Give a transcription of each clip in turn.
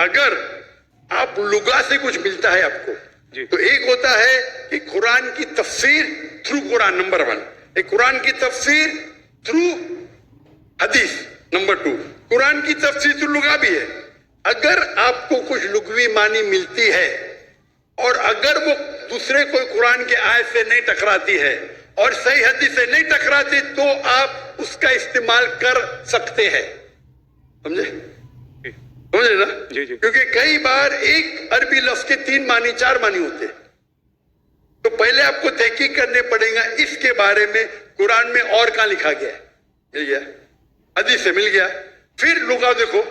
اگر آپ لغا سے کچھ ملتا ہے آپ کو جی. تو ایک ہوتا ہے کہ قرآن کی تفسیر تھرو قرآن، نمبر 1. ایک قرآن کی تفسیر تھرو حدیث، نمبر 2. قرآن کی تفسیر تھرو لغا بھی ہے. اگر آپ کو کچھ لغوی معنی ملتی ہے اور اگر وہ دوسرے کوئی قرآن کے آیت سے نہیں ٹکراتی ہے اور صحیح حدیث سے نہیں ٹکراتی تو آپ اس کا استعمال کر سکتے ہیں. سمجھے سمجھے نا؟ جی جی. کیونکہ کئی بار ایک عربی لفظ کے 3 معنی 4 معنی ہوتے ہیں. تو پہلے آپ کو تحقیق کرنے پڑے گا اس کے بارے میں قرآن میں اور کہاں لکھا گیا ہے. مل گیا حدیث سے مل گیا. پھر لغا دیکھو،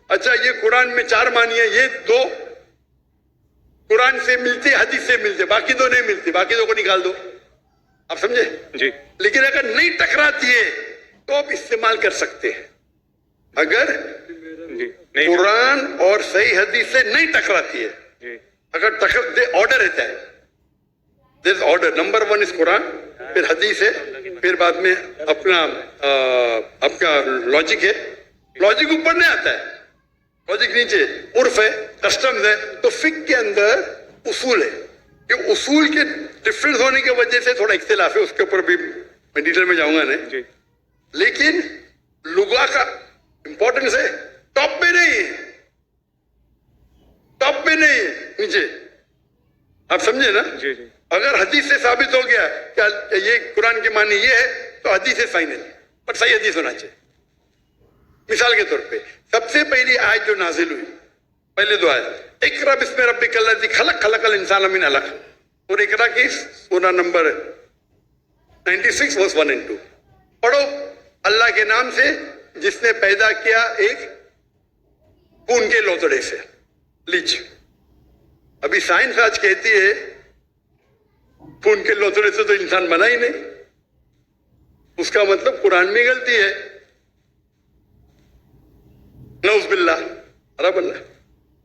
اچھا یہ قرآن میں 4 معنی ہے، یہ 2 قرآن سے ملتے حدیث سے ملتے، باقی 2 نہیں ملتے، باقی 2 کو نکال دو. آپ سمجھے؟ جی. لیکن اگر نہیں ٹکراتی ہے تو آپ استعمال کر سکتے ہیں. اگر جی نہیں. قرآن اور صحیح حدیث سے نہیں ٹکراتی ہے، جی اگر آرڈر رہتا ہے، دس آرڈر نمبر 1 اس قرآن، پھر حدیث ہے، پھر بعد میں اپنا آپ کا لاجک ہے. لاجک اوپر نہیں آتا ہے، لاجک نیچے، عرف ہے، کسٹمز ہے. تو فقہ کے اندر اصول ہے. یہ اصول کے ڈفرنس ہونے کی وجہ سے تھوڑا اختلاف ہے، اس کے اوپر بھی میں ڈیٹیل میں جاؤں گا نہیں. جی. لیکن لغا کا امپورٹنس ہے، ٹاپ پہ نہیں ہے، ٹاپ پہ نہیں ہے، نیچے. آپ سمجھے نا؟ جی جی. اگر حدیث سے ثابت ہو گیا کہ یہ قرآن کے معنی یہ ہے تو حدیث سے فائنل ہے، پر صحیح حدیث ہونا چاہیے. مثال کے طور پہ سب سے پہلی آیت جو نازل ہوئی، پہلے 2 آیت، اقرا بسم ربک الذی خلق، خلق الانسان من علق، اور اقرا کی سورہ نمبر 96 verse 1 and 2 پڑھو. اللہ کے نام سے جس نے پیدا کیا ایک خون کے لوتڑے سے، لیچ. ابھی سائنس آج کہتی ہے خون کے لوتڑے سے تو انسان بنا ہی نہیں. اس کا مطلب قرآن میں غلطی ہے. نعوذ باللہ رب اللہ.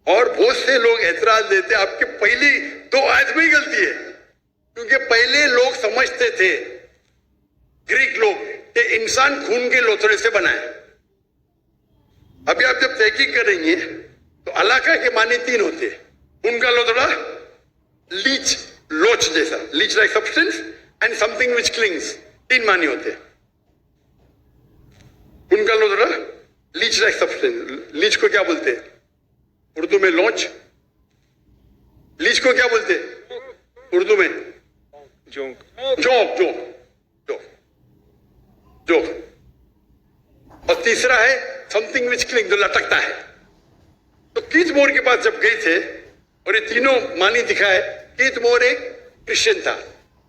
اور بہت سے لوگ اعتراض دیتے آپ کے پہلی 2 آیت میں ہی غلطی ہے، کیونکہ پہلے لوگ سمجھتے تھے، گریک لوگ، کہ انسان خون کے لوتڑے سے بنا ہے. ابھی آپ جب تحقیق کریں گے تو علاقہ کے معنی 3 ہوتے ہیں. خون کا لوتڑا، لیچ، لوچ جیسا، latch like substance, and some thing which killings. 3 معنی ہوتے ہیں. خون کا لوتڑا، لیچ لائک سبسٹینس. لیچ کو کیا بولتے ہیں اردو میں؟ لونچ. لیچ کو کیا بولتے ہیں اردو میں؟ جونک. جوک. Joke joke joke. اور تیسرا ہے سم تھنگ وچ کلنگ، جو لٹکتا ہے. تو کیت مور کے پاس جب گئے تھے اور یہ تینوں معنی دکھائے، کیت مور ایک کرسچن تھا،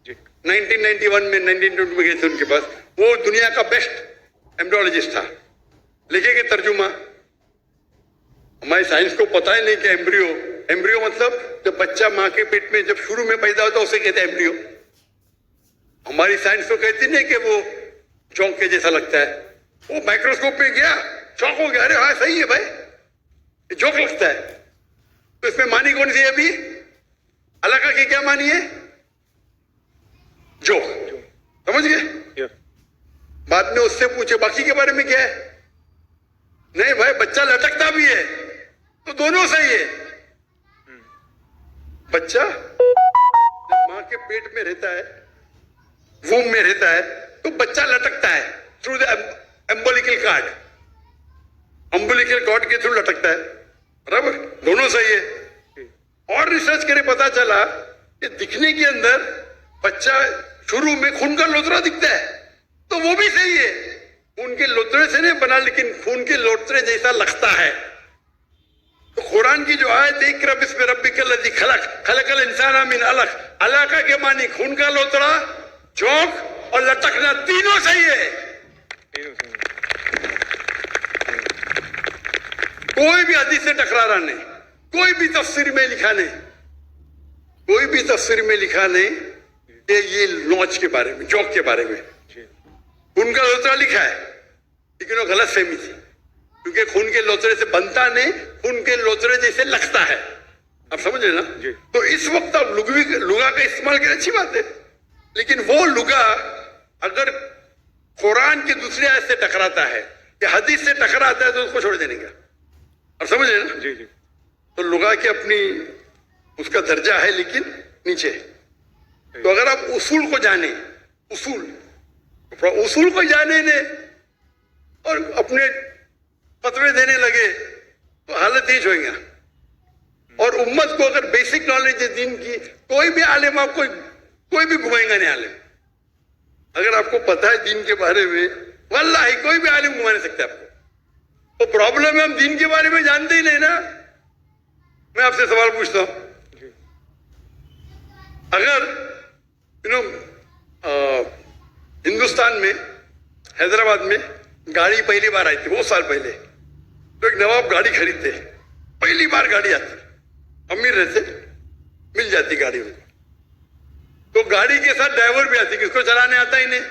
1991 میں 1922 میں گئے تھے ان کے پاس. وہ دنیا کا بیسٹ ایمبریولوجسٹ تھا. لکھے گے ترجمہ. ہماری سائنس کو پتا ہی نہیں کہ ایمبریو مطلب جب بچہ ماں کے پیٹ میں جب شروع میں پیدا ہوتا ہے اسے کہتے ہیں ایمبریو. ہماری سائنس تو کہتی نہیں کہ وہ چونک کے جیسا لگتا ہے. وہ مائکروسکوپ میں گیا، چونک ہو گیا، ارے ہاں صحیح ہے بھائی، یہ جوک لگتا ہے. تو اس میں معنی کون سی ہے؟ ابھی علاقہ کی کیا معنی ہے؟ جوک. سمجھ گئے؟ بعد میں اس سے پوچھے باقی کے بارے میں کیا ہے؟ نہیں بھائی، بچہ لٹکتا بھی ہے تو دونوں صحیح ہے. بچہ جب ماں کے پیٹ میں رہتا ہے، ووم میں رہتا ہے، تو بچہ لٹکتا ہے تھرو دا امبلیکل کارڈ. امبلیکل کارڈ کے تھرو لٹکتا ہے. برابر، دونوں صحیح ہے. اور ریسرچ کرے پتا چلا کہ دکھنے کے اندر بچہ شروع میں خون کا لوتڑا دکھتا ہے تو وہ بھی صحیح ہے. خون کے لوتڑے سے نہیں بنا لیکن خون کے لوتڑے جیسا لگتا ہے. تو قرآن کی جو آیت ہے اقرا بسم ربک الذی خلق، خلق الانسان من علق، علاقہ کے معنی خون کا لوتڑا، چونک اور لٹکنا، تینوں صحیح ہے. کوئی بھی حدیث سے ٹکرا رہا نہیں، کوئی بھی تفسیر میں لکھا نہیں، کوئی بھی تفسیر میں لکھا نہیں کہ یہ لونچ کے بارے میں، چوک کے بارے میں. خون کا لوتڑا لکھا ہے لیکن وہ غلط فہمی تھی، کیونکہ خون کے لوتڑے سے بنتا نہیں، خون کے لوتڑے جیسے لگتا ہے. آپ سمجھ رہے نا؟ تو اس وقت آپ لغا کا استعمال کریں، اچھی بات ہے. لیکن وہ لغا اگر قرآن کی دوسری آیت سے ٹکراتا ہے یا حدیث سے ٹکراتا ہے تو اس کو چھوڑ دینے کا. اور سمجھ رہے نا؟ جی جی. تو لغا کی اپنی اس کا درجہ ہے لیکن نیچے ہے. تو اگر آپ اصول کو جانیں, اصول کو جانے نے اور اپنے فتوے دینے لگے تو حالت ہی ہوئیں گا. اور امت کو اگر بیسک نالج ہے دین کی, کوئی بھی عالم آپ کو کوئی بھی گھمائیں گا نہیں عالم. اگر آپ کو پتا ہے دین کے بارے میں, واللہ کوئی بھی عالم گھما نہیں سکتا آپ کو. تو پرابلم ہے ہم دین کے بارے میں جانتے ہی نہیں نا. میں آپ سے سوال پوچھتا ہوں, اگر ہندوستان میں حیدرآباد میں گاڑی پہلی بار آئی تھی بہت سال پہلے, تو ایک نواب گاڑی خریدتے, پہلی بار گاڑی آتی, امیر رہتے, مل جاتی گاڑی ان کو. تو گاڑی کے ساتھ ڈرائیور بھی آتی, کس کو چلانے آتا ہی نہیں,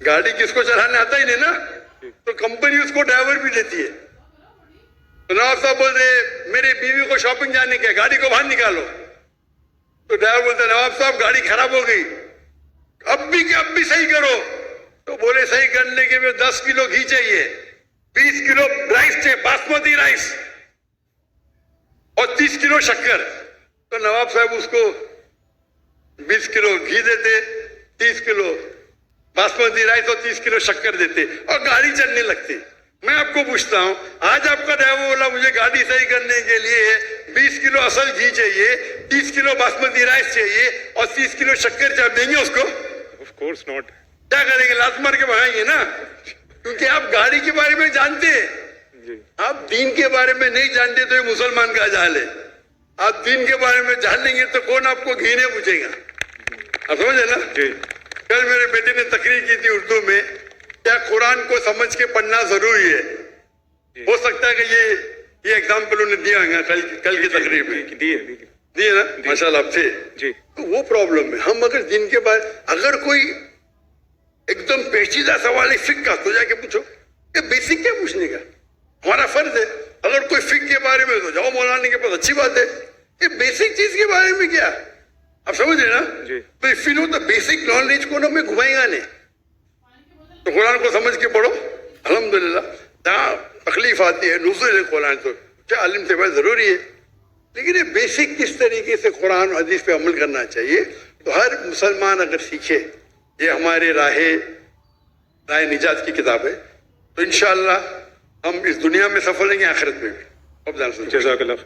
گاڑی کس کو چلانے آتا ہی نہیں نا, تو کمپنی اس کو ڈرائیور بھی دیتی ہے. تو نواب صاحب بولتے میری بیوی کو شاپنگ جانے کے, گاڑی کو باہر نکالو. تو ڈرائیور بولتا نواب صاحب گاڑی خراب ہو گئی, اب بھی صحیح کرو. تو بولے صحیح کرنے کے لیے 10 کلو گھی چاہیے, 20 کلو رائس چاہیے, باسمتی رائس, اور 30 کلو شکر. تو نواب صاحب اس کو 20 کلو گھی دیتے, 30 کلو باسمتی رائس اور 30 کلو شکر دیتے, اور گاڑی چلنے لگتی. میں آپ کو پوچھتا ہوں, آج آپ کا ڈرائیور بولا مجھے گاڑی صحیح کرنے کے لیے 20 کلو اصل گھی چاہیے, 30 کلو باسمتی رائس چاہیے, اور 30 کلو شکر چاہ دیں گے اس کو؟ Of course not. کیا کریں گے, لات مار کے بھگائیں گے نا, کیونکہ آپ گاڑی کے بارے میں جانتے ہیں. آپ دین کے بارے میں نہیں جانتے تو یہ مسلمان کا جہل ہے. آپ دین کے بارے میں جان لیں گے تو کون آپ کو گھی نہیں پوچھے گا. آپ سمجھے نا. کل میرے بیٹے نے تقریر کی تھی اردو میں, کیا قرآن کو سمجھ کے پڑھنا ضروری ہے. ہو سکتا ہے کہ یہ ایگزامپل انہیں دیا ہوگا کل کی تقریر میں, دیے نا ماشاء اللہ آپ سے. تو وہ پرابلم ہے. ہم اگر دین کے بارے, اگر کوئی ایک دم پیچیدہ سوال ہے فقہ کا, تو جا کے پوچھو. یہ بیسک کیا پوچھنے کا, ہمارا فرض ہے. اگر کوئی فقہ کے بارے میں تو جاؤ مولانا کے پاس, اچھی بات ہے. یہ بیسک چیز کے بارے میں کیا, آپ سمجھ رہے نا. تو if you know the basic knowledge کو نا میں گھمائیں گا نہیں. تو قرآن کو سمجھ کے پڑھو, الحمدللہ. جہاں تکلیف آتی ہے نزول قرآن تو کیا عالم سے بہت ضروری ہے, لیکن یہ بیسک کس طریقے سے قرآن و حدیث پہ عمل کرنا چاہیے, تو ہر مسلمان اگر سیکھے. یہ ہمارے راہ نجات کی کتاب ہے, تو انشاءاللہ ہم اس دنیا میں سفل ہیں گے, آخرت میں بھی. جزاک اللہ.